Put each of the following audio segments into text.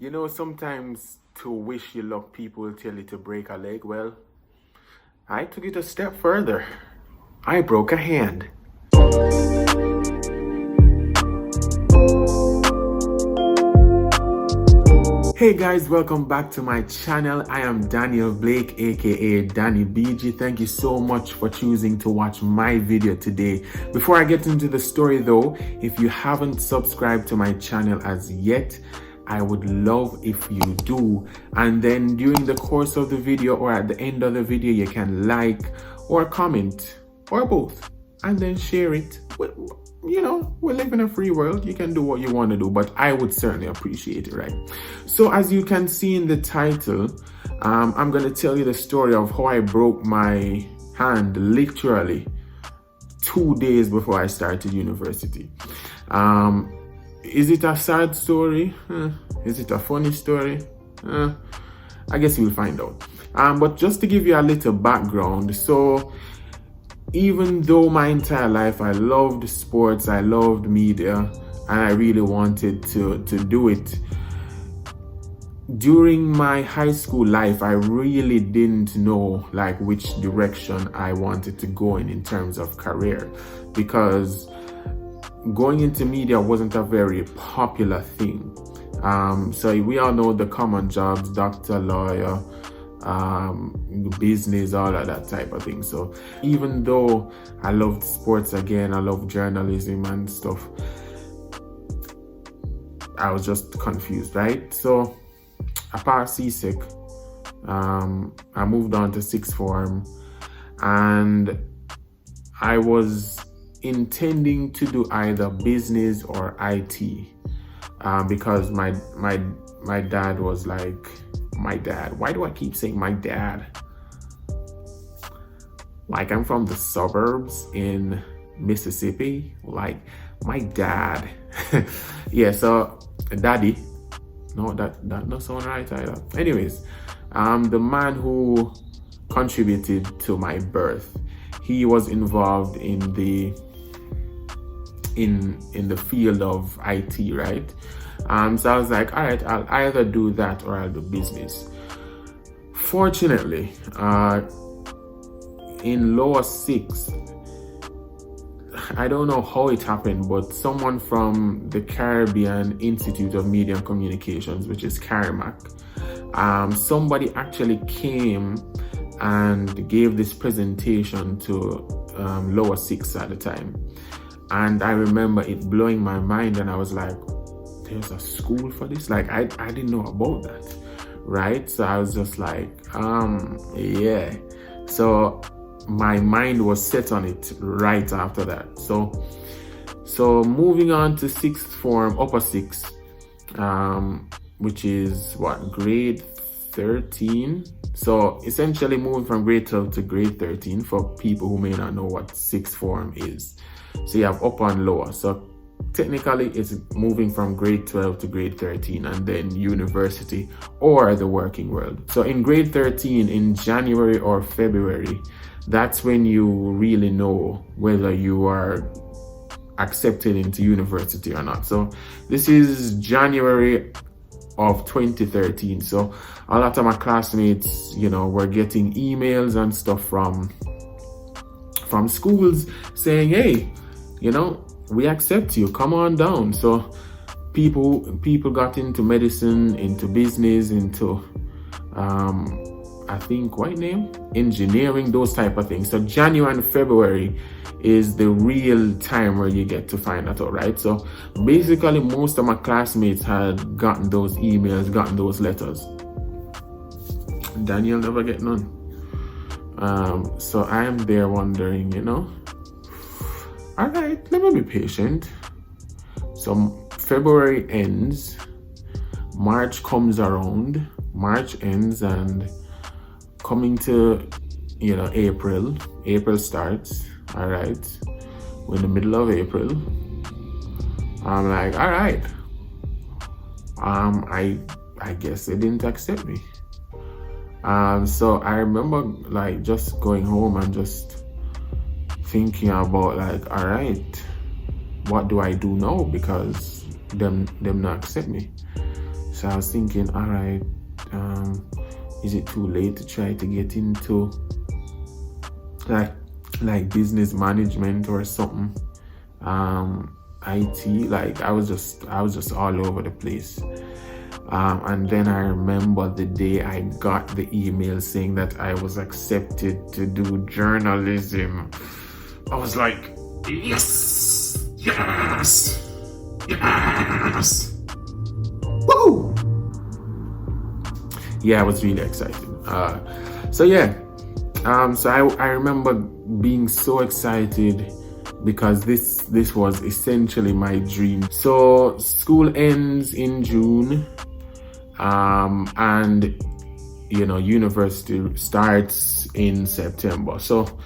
You know, sometimes to wish you luck, people will tell you to break a leg. Well, I took it a step further. I broke a hand. Hey guys, welcome back to my channel. I am Daniel Blake, aka Danny Beegie. Thank you so much for choosing to watch my video today. Before I get into the story though, if you haven't subscribed to my channel as yet, I would love if you do. And then during the course of the video or at the end of the video, you can like or comment or both and then share it. You know, we live in a free world. You can do what you want to do, but I would certainly appreciate it, right? So as you can see in the title, I'm going to tell you the story of how I broke my hand literally 2 days before I started university. Is it a sad story? Is it a funny story? I guess we'll find out. But just to give you a little background, so even though my entire life I loved sports, I loved media, and I really wanted to do it, during my high school life, I really didn't know like which direction I wanted to go in terms of career, because going into media wasn't a very popular thing. So we all know the common jobs, doctor, lawyer, business, all of that type of thing. So even though I loved sports again, I loved journalism and stuff, I was just confused, right? So I passed CSEC. I moved on to sixth form, and I was intending to do either business or IT, because my dad was like, my dad, why do I keep saying my dad? Like I'm from the suburbs in Mississippi, like my dad. Yeah, so daddy, no, that not sound right either. Anyways, the man who contributed to my birth, he was involved in the field of IT, right? So I was like, all right, I'll either do that or I'll do business. Fortunately, in lower sixth, I don't know how it happened, but someone from the Caribbean Institute of Media and Communications, which is CARIMAC, somebody actually came and gave this presentation to lower sixth at the time. And I remember it blowing my mind, and I was like, there's a school for this? Like, I didn't know about that, right? So I was just like, yeah. So my mind was set on it right after that. So moving on to sixth form, upper sixth, which is what, grade 13? So essentially moving from grade 12 to grade 13 for people who may not know what sixth form is. So you have upper and lower. So technically it's moving from grade 12 to grade 13 and then university or the working world. So in grade 13, in January or February, that's when you really know whether you are accepted into university or not. So this is January of 2013. So a lot of my classmates, you know, were getting emails and stuff from schools saying, hey, you know, we accept you, come on down. So people got into medicine, into business, into I think engineering, those type of things. So January and February is the real time where you get to find that out, right? So basically most of my classmates had gotten those emails, gotten those letters. Daniel never get none. So I am there wondering, you know, all right, let me be patient. So February ends, March comes around, March ends, and coming to, you know, April starts. All right, we're in the middle of April. I'm like, all right, I guess they didn't accept me. So I remember like just going home and just thinking about like, all right, what do I do now, because them not accept me. So I was thinking, all right, is it too late to try to get into like business management or something? IT, like I was just all over the place. And then I remember the day I got the email saying that I was accepted to do journalism. I was like, yes, yes, yes. Woo! Yeah, I was really excited. So I remember being so excited because this was essentially my dream. So school ends in June, and university starts in September. So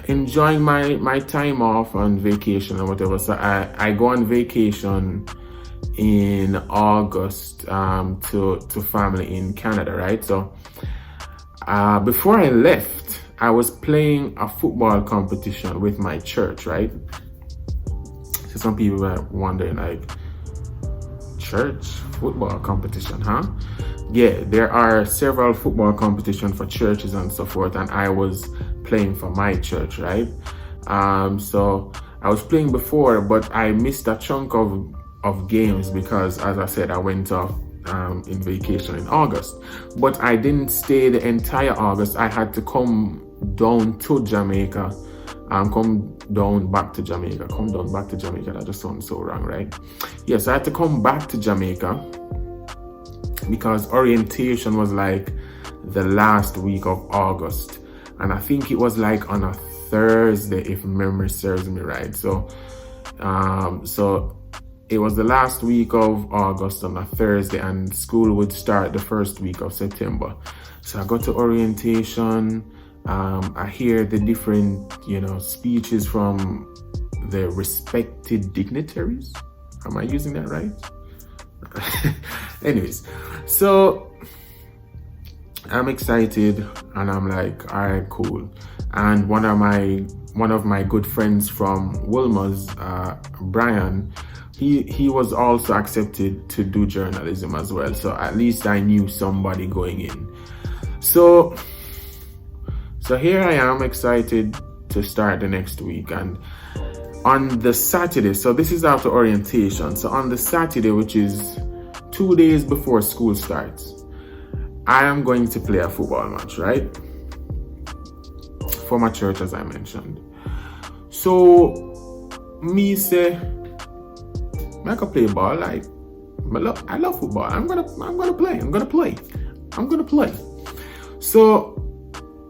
enjoying my time off on vacation or whatever. So I go on vacation in August to family in Canada, right? So before I left, I was playing a football competition with my church, right? So some people were wondering, like, church football competition, huh? Yeah, there are several football competitions for churches and so forth, and I was playing for my church, right? So I was playing before, but I missed a chunk of games because, as I said, I went off in vacation in August. But I didn't stay the entire August. I had to come down to Jamaica and come down back to Jamaica. That just sounds so wrong, right? Yes, I had to come back to Jamaica because orientation was like the last week of August. And I think it was like on a Thursday, if memory serves me right. So it was the last week of August on a Thursday, and school would start the first week of September. So I go to orientation. I hear the different, speeches from the respected dignitaries. Am I using that right? Anyways, so I'm excited and I'm like, all right, cool. And one of my good friends from Wilma's, Brian, he was also accepted to do journalism as well. So at least I knew somebody going in. So here I am, excited to start the next week. And on the Saturday, so this is after orientation. So on the Saturday, which is 2 days before school starts, I am going to play a football match, right? For my church, as I mentioned. So me say, I can play ball. Like, I love football. I'm gonna play. So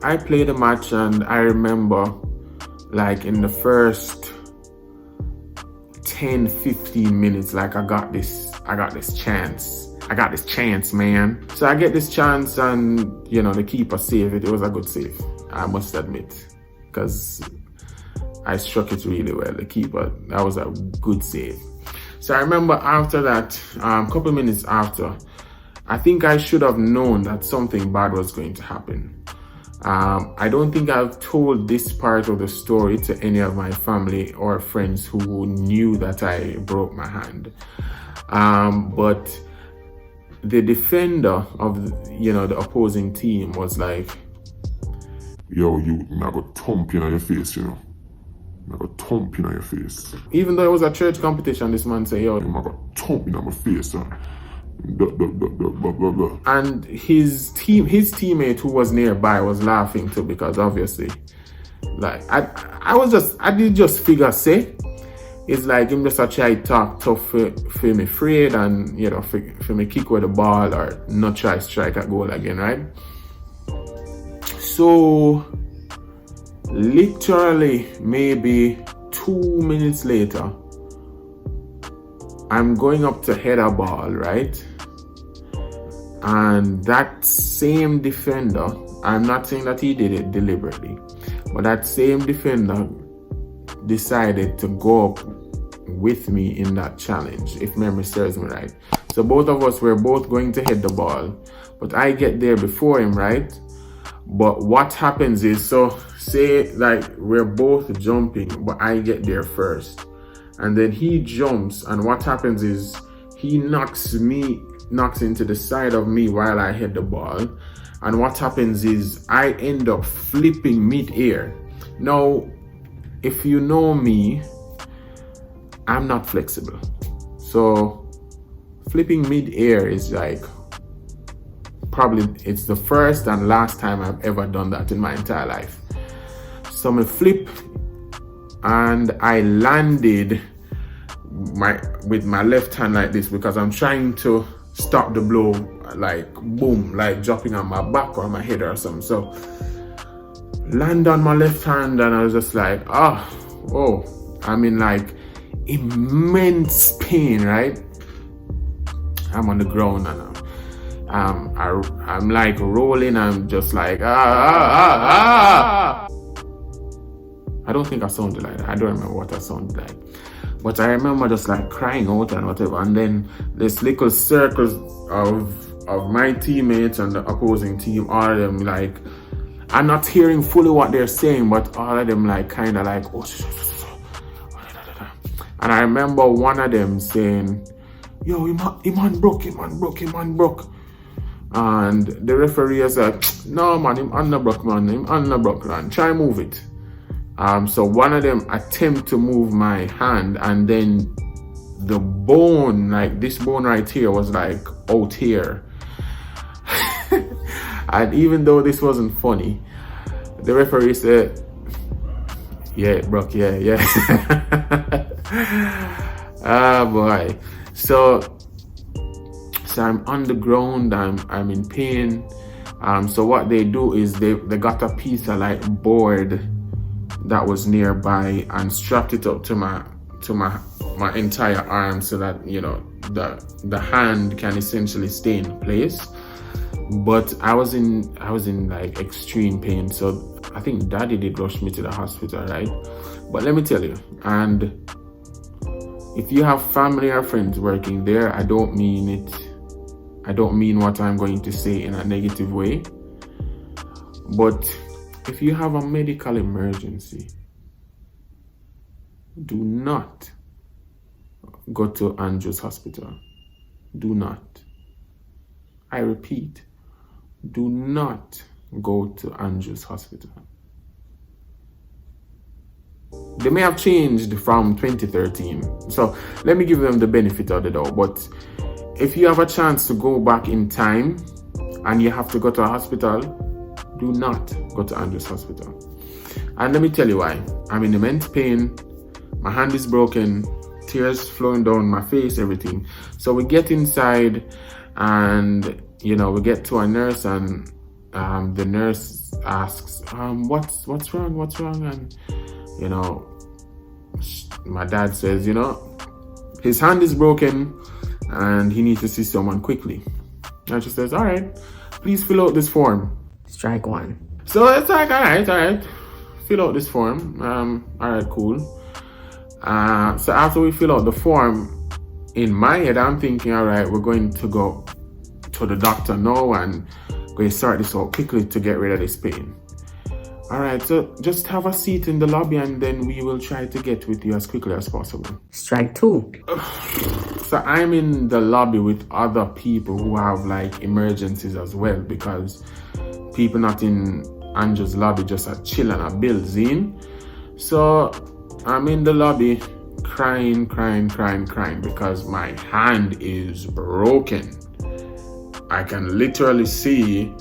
I played the match, and I remember, like, in the first 10-15 minutes, like, I got this chance, man. So I get this chance, and the keeper saved it. It was a good save, I must admit, because I struck it really well. The keeper, that was a good save. So I remember after that, a couple minutes after, I think I should have known that something bad was going to happen. I don't think I've told this part of the story to any of my family or friends who knew that I broke my hand. But the defender of the opposing team was like, yo, you not gonna thump in your face, Not gonna thump in your face. Even though it was a church competition, this man said, yo, I'm not gonna thump in my face, blah, blah, blah. And his teammate who was nearby was laughing too, because obviously, like, I did just figure, say, it's like him just a try talk tough for me afraid, and for me kick with the ball or not try strike a goal again, right? So literally maybe 2 minutes later, I'm going up to head a ball, right? And that same defender, I'm not saying that he did it deliberately, but that same defender decided to go up with me in that challenge, if memory serves me right. So both of us were both going to head the ball, but I get there before him, right? But what happens is, so say like we're both jumping, but I get there first, and then he jumps, and what happens is he knocks into the side of me while I hit the ball. And what happens is I end up flipping mid-air. Now, if you know me, I'm not flexible. So flipping mid-air is like, probably it's the first and last time I've ever done that in my entire life. So I flip and I landed with my left hand like this because I'm trying to stop the blow, like boom, like dropping on my back or my head or something. So land on my left hand and I was just like, oh, I'm in like immense pain, right? I'm on the ground and I'm like rolling. I'm just like, I don't think I sounded like that. I don't remember what I sounded like. But I remember just like crying out and whatever. And then this little circles of my teammates and the opposing team, all of them like, I'm not hearing fully what they're saying, but all of them like kind of like, oh. And I remember one of them saying, yo, Iman broke. And the referee is like, no man, him underbrook man, try move it. So one of them attempt to move my hand, and then the bone, like this bone right here, was like out here. And even though this wasn't funny, the referee said, yeah, it broke, yeah. Ah boy. So I'm on the ground, I'm in pain. So what they do is they got a piece of like board that was nearby and strapped it up to my entire arm so that, you know, the hand can essentially stay in place. But I was in like extreme pain, so I think daddy did rush me to the hospital, right? But let me tell you, and if you have family or friends working there, I don't mean what I'm going to say in a negative way, but if you have a medical emergency, do not go to Andrews Hospital. Do not. I repeat, do not go to Andrews Hospital. They may have changed from 2013, so let me give them the benefit of the doubt. But if you have a chance to go back in time and you have to go to a hospital, do not go to Andrews Hospital. And let me tell you why. I'm in immense pain. My hand is broken, tears flowing down my face, everything. So we get inside and, you know, we get to a nurse, and the nurse asks, what's wrong? And, you know, my dad says, you know, his hand is broken and he needs to see someone quickly. And she says, all right, please fill out this form. Strike one. So it's like, all right, fill out this form. All right, cool. So after we fill out the form, in my head, I'm thinking, all right, we're going to go to the doctor now and going to sort this out quickly to get rid of this pain. All right, so just have a seat in the lobby and then we will try to get with you as quickly as possible. Strike two. So I'm in the lobby with other people who have like emergencies as well, because people not in Andrew's lobby just are chilling and bills in. So I'm in the lobby crying because my hand is broken. I can literally see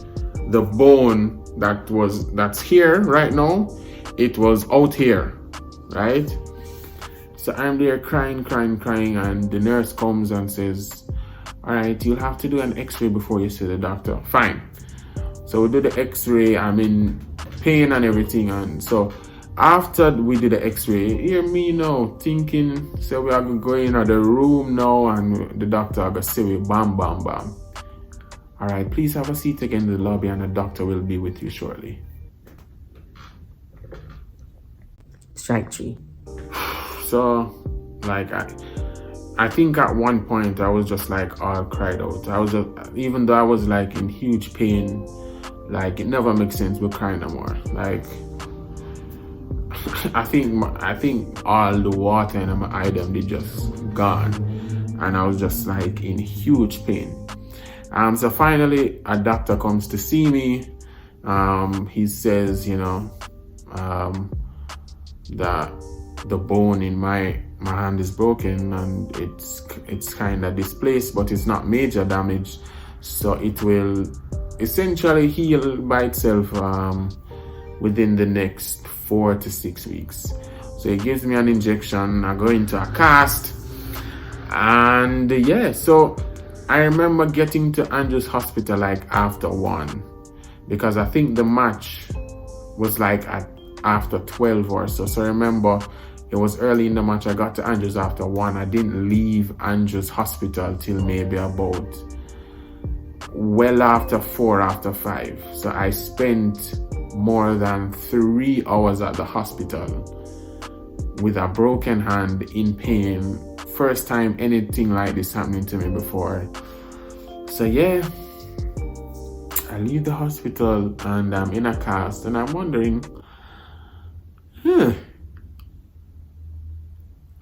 the bone that's here right now, it was out here, right? So I'm there crying, and the nurse comes and says, all right, you'll have to do an x-ray before you see the doctor. Fine. So we do the x-ray. I'm in pain and everything, and so after we did the x-ray, hear me now thinking, so we are going in the room now and the doctor are gonna say we bam. All right, please have a seat again in the lobby and the doctor will be with you shortly. Strike three. So, like, I think at one point I was just like all cried out. I was just, even though I was like in huge pain, like it never makes sense with crying no more. Like, I think all the water in my eye them, they just gone. and I was just like in huge pain. So finally a doctor comes to see me. He says, that the bone in my hand is broken and it's kind of displaced, but it's not major damage, so it will essentially heal by itself within the next 4 to 6 weeks. So he gives me an injection, I go into a cast, and so I remember getting to Andrews Hospital like after 1, because I think the match was like after 12 or so. So I remember it was early in the match. I got to Andrews after 1. I didn't leave Andrews Hospital till maybe about after 4, after 5. So I spent more than 3 hours at the hospital with a broken hand, in pain. First time anything like this happening to me before. So I leave the hospital and I'm in a cast, and I'm wondering,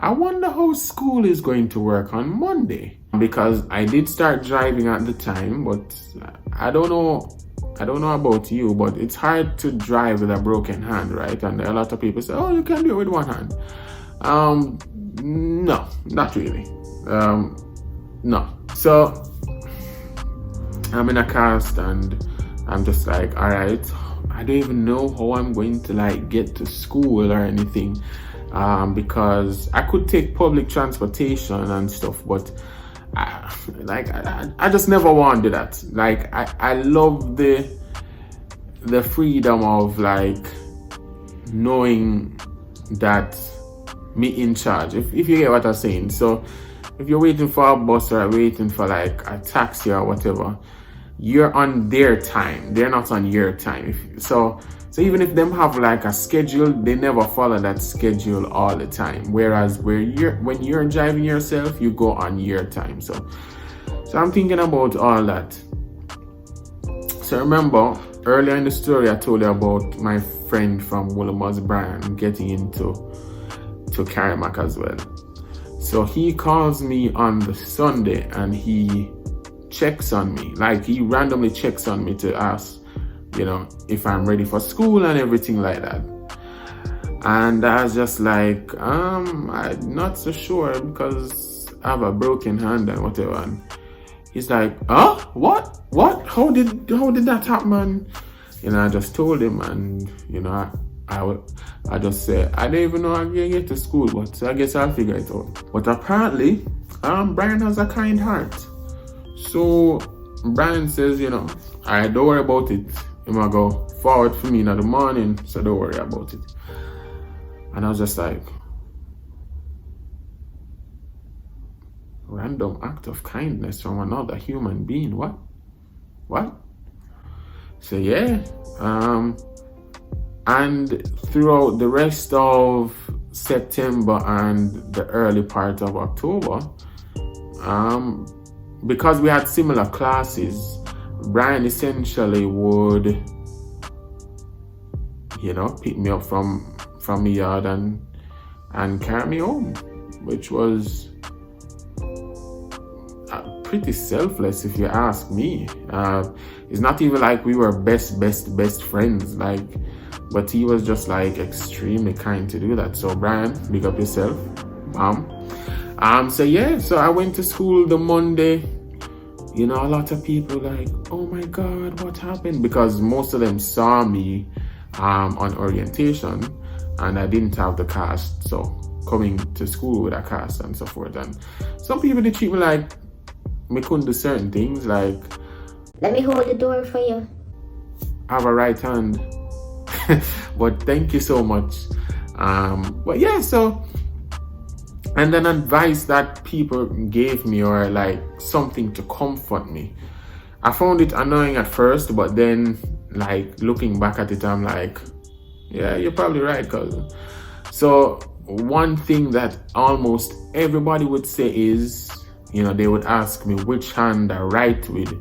I wonder how school is going to work on Monday, because I did start driving at the time, but I don't know about you, but it's hard to drive with a broken hand, right? And a lot of people say, oh, you can do it with one hand. No, not really. No. So I'm in a cast and I'm just like, all right, I don't even know how I'm going to like get to school or anything, because I could take public transportation and stuff, but I just never want to do that. Like I love the freedom of like knowing that me in charge, if you get what I'm saying. So if you're waiting for a bus or waiting for like a taxi or whatever, you're on their time, they're not on your time. So even if them have like a schedule, they never follow that schedule all the time. Whereas when you're driving yourself, you go on your time. So I'm thinking about all that. So remember earlier in the story I told you about my friend from Woolworths, Brian, getting into Karamak as well. So he calls me on the Sunday and he checks on me. Like he randomly checks on me to ask, if I'm ready for school and everything like that. And I was just like, I'm not so sure because I have a broken hand and whatever. And he's like, what? How did that happen? I just told him, and I just said, I don't even know how to get to school, but I guess I'll figure it out. But apparently, Brian has a kind heart. So Brian says, I don't worry about it. He might go forward for me in the morning, so don't worry about it. And I was just like, random act of kindness from another human being. What? So and throughout the rest of September and the early part of October, because we had similar classes, Brian essentially would, pick me up from the yard and carry me home, which was pretty selfless if you ask me. It's not even like we were best friends, but he was just like extremely kind to do that. So Brian, big up yourself, mom. So I went to school the Monday. A lot of people like, oh my God, what happened? Because most of them saw me on orientation and I didn't have the cast, so coming to school with a cast and so forth. And some people, they treat me like me couldn't do certain things, like, let me hold the door for you. I have a right hand. But thank you so much. And then advice that people gave me, or like something to comfort me, I found it annoying at first, but then like looking back at it, I'm like, yeah, you're probably right. So one thing that almost everybody would say is, they would ask me which hand I write with,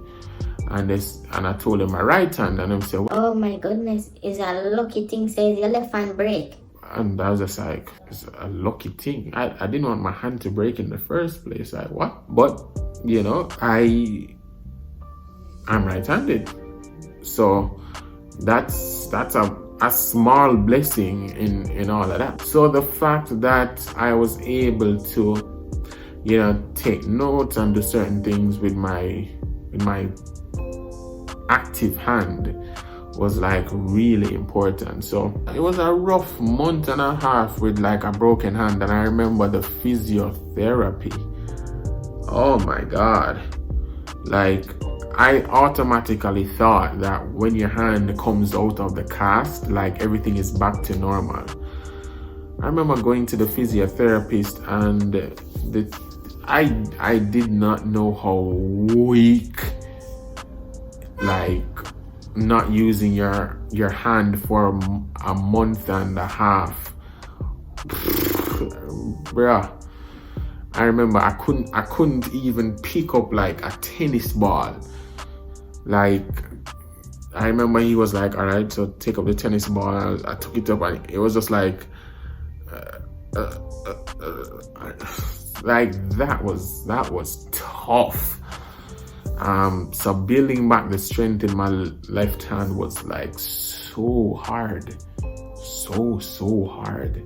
and I told them my right hand, and they say, oh my goodness, is a lucky thing says your left hand break. And I was just like, it's a lucky thing. I didn't want my hand to break in the first place. Like, what? But, you know, I'm right-handed. So that's a small blessing in all of that. So the fact that I was able to, you know, take notes and do certain things with my active hand was like really important. So it was a rough month and a half with like a broken hand, and I remember the physiotherapy. Oh my God. Like, I automatically thought that when your hand comes out of the cast, like everything is back to normal. I remember going to the physiotherapist, and I did not know how weak, like, not using your hand for a month and a half. Bruh. I remember I couldn't even pick up like a tennis ball. Like, I remember he was like, all right, so take up the tennis ball. I took it up, and it was just like, like that was tough. So building back the strength in my left hand was like so hard, so hard.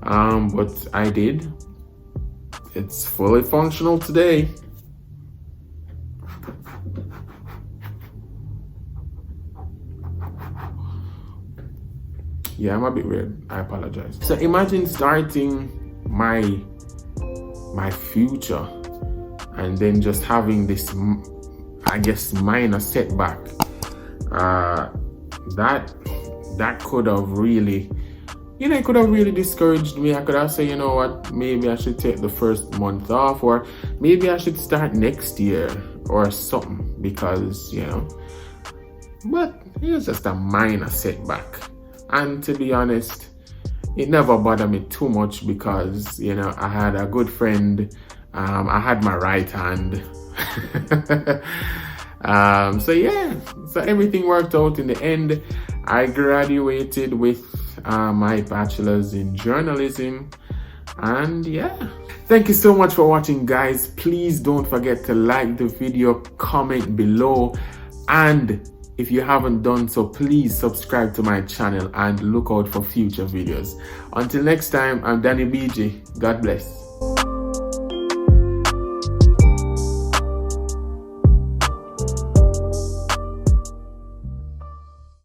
But I did. It's fully functional today. Yeah, I'm a bit weird. I apologize. So imagine starting my future and then just having this, I guess, minor setback. That could have really, you know, it could have really discouraged me. I could have said, you know what, maybe I should take the first month off, or maybe I should start next year or something, because, you know, but it was just a minor setback. And to be honest, it never bothered me too much because, you know, I had a good friend. I had my right hand. So yeah, so everything worked out in the end. I graduated with my bachelor's in journalism, and yeah. Thank you so much for watching, guys. Please don't forget to like the video, comment below, and if you haven't done so, please subscribe to my channel and look out for future videos. Until next time, I'm Danny Beegie. God bless.